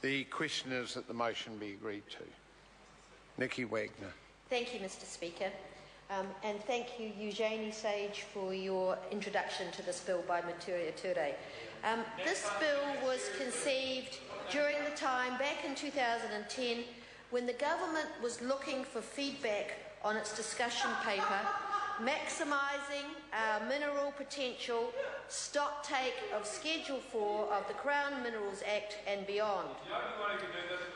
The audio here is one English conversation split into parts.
The question is that the motion be agreed to. Nikki Wagner. Thank you, Mr. Speaker. And thank you, Eugenie Sage, for your introduction to this bill by Materia Ture. This bill was conceived during the time back in 2010 when the government was looking for feedback on its discussion paper, maximising our mineral potential, stocktake of Schedule 4 of the Crown Minerals Act and beyond.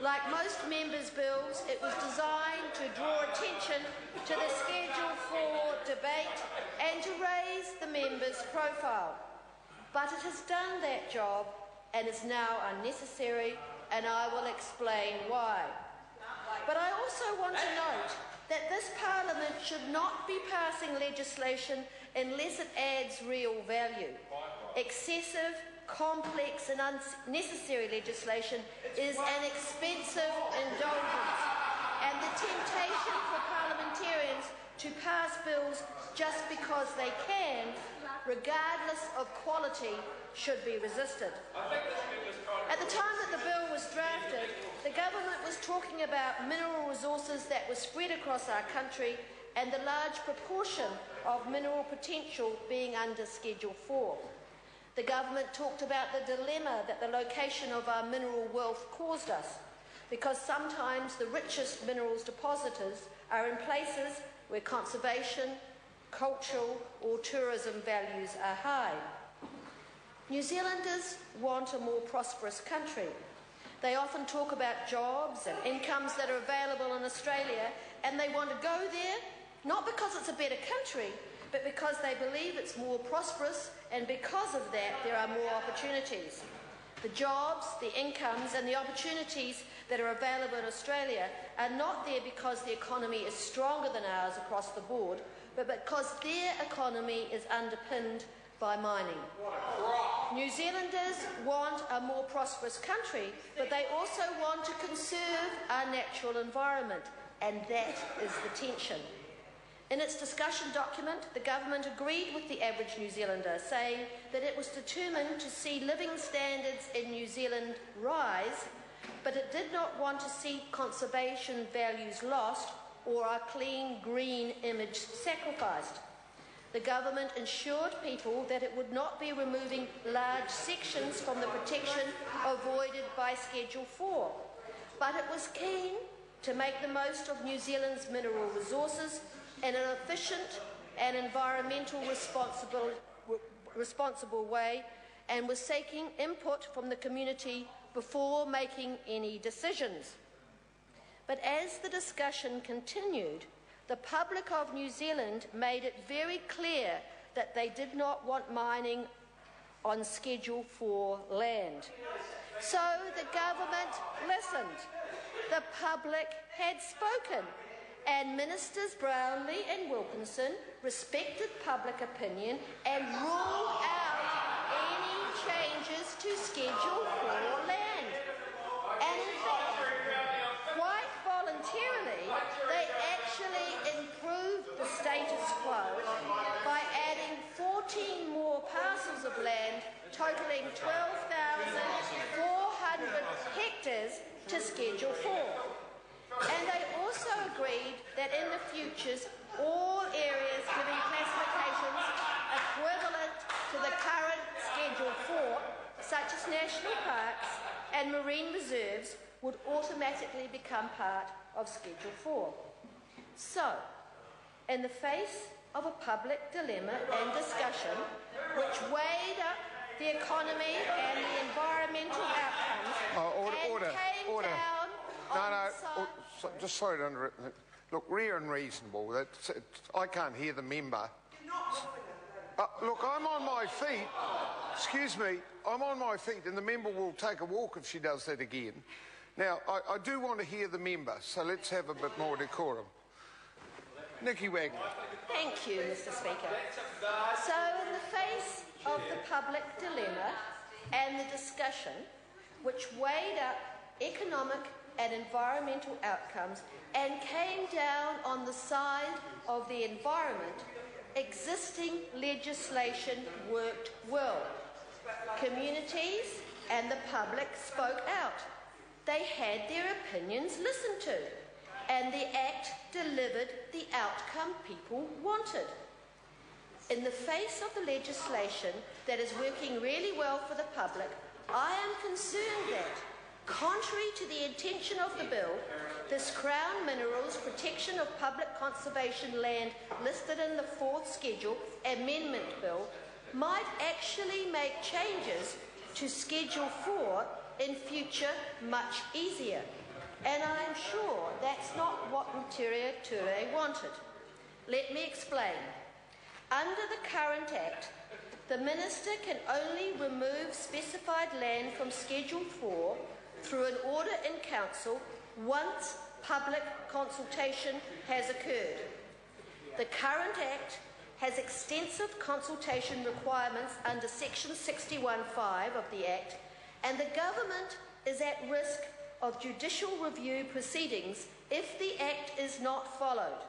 Like most members' bills, it was designed to draw attention to the Schedule 4 debate and to raise the members' profile. But it has done that job and is now unnecessary, and I will explain why. But I also want to note that this Parliament should not be passing legislation unless it adds real value. Excessive, complex and unnecessary legislation is an expensive indulgence, and the temptation for parliamentarians to pass bills just because they can, regardless of quality, should be resisted. At the time that the bill was drafted, the government was talking about mineral resources that were spread across our country and the large proportion of mineral potential being under Schedule 4. The government talked about the dilemma that the location of our mineral wealth caused us, because sometimes the richest minerals depositors are in places where conservation, cultural or tourism values are high. New Zealanders want a more prosperous country. They often talk about jobs and incomes that are available in Australia, and they want to go there not because it's a better country, but because they believe it's more prosperous, and because of that there are more opportunities. The jobs, the incomes and the opportunities that are available in Australia are not there because the economy is stronger than ours across the board, but because their economy is underpinned by mining. New Zealanders want a more prosperous country, but they also want to conserve our natural environment, and that is the tension. In its discussion document, the government agreed with the average New Zealander, saying that it was determined to see living standards in New Zealand rise, but it did not want to see conservation values lost or our clean green image sacrificed. The government ensured people that it would not be removing large sections from the protection avoided by Schedule 4, but it was keen to make the most of New Zealand's mineral resources in an efficient and environmental responsible way, and was seeking input from the community before making any decisions. But as the discussion continued, the public of New Zealand made it very clear that they did not want mining on Schedule 4 land. So the government listened. The public had spoken, and Ministers Brownlee and Wilkinson respected public opinion and ruled out any changes to Schedule 4 land. And in fact, quite voluntarily, they actually improved the status quo by adding 14 more parcels of land totalling 12,400 hectares to Schedule 4. And they also agreed that in the future, all areas given classifications equivalent to the current Schedule 4, such as national parks and marine reserves, would automatically become part of Schedule 4. So, in the face of a public dilemma and discussion which weighed up the economy and the environmental outcomes came down on the side... Just sorry to interrupt. Look, rare and reasonable. I can't hear the member. Look, I'm on my feet. Excuse me. I'm on my feet, and the member will take a walk if she does that again. Now, I do want to hear the member, so let's have a bit more decorum. Nikki Wagner. Thank you, Mr. Speaker. So, in the face of the public dilemma and the discussion, which weighed up economic and environmental outcomes and came down on the side of the environment, existing legislation worked well. Communities and the public spoke out. They had their opinions listened to, and the Act delivered the outcome people wanted. In the face of the legislation that is working really well for the public, I am concerned that, contrary to the intention of the bill, this Crown Minerals Protection of Public Conservation Land listed in the 4th Schedule Amendment Bill might actually make changes to Schedule 4 in future much easier. And I'm sure that's not what Mturia Ture wanted. Let me explain. Under the current Act, the Minister can only remove specified land from Schedule 4 through an order in Council once public consultation has occurred. The current Act has extensive consultation requirements under Section 61(5) of the Act, and the Government is at risk of judicial review proceedings if the Act is not followed.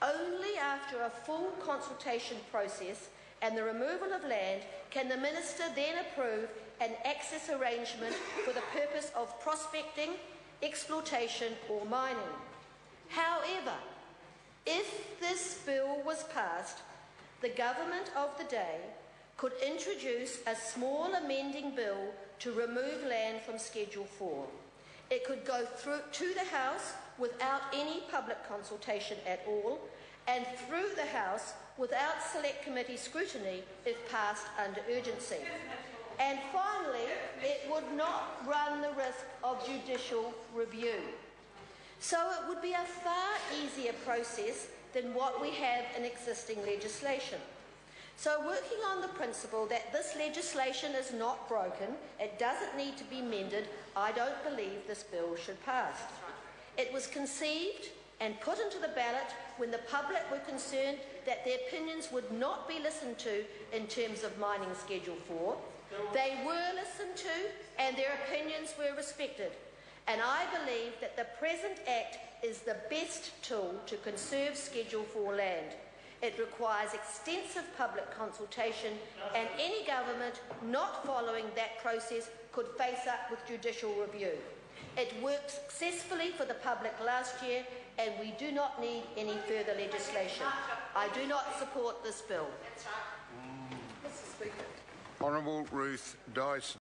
Only after a full consultation process and the removal of land can the Minister then approve an access arrangement for the purpose of prospecting, exploitation or mining. However, if this bill was passed, the Government of the day could introduce a small amending bill to remove land from Schedule 4. It could go through to the House without any public consultation at all, and through the House without Select Committee scrutiny if passed under urgency. And finally, it would not run the risk of judicial review. So it would be a far easier process than what we have in existing legislation. So working on the principle that this legislation is not broken, it doesn't need to be mended, I don't believe this bill should pass. It was conceived and put into the ballot when the public were concerned that their opinions would not be listened to in terms of mining Schedule 4. They were listened to and their opinions were respected. And I believe that the present Act is the best tool to conserve Schedule 4 land. It requires extensive public consultation, and any government not following that process could face up with judicial review. It worked successfully for the public last year, and we do not need any further legislation. I do not support this bill. Honourable Ruth Dyson.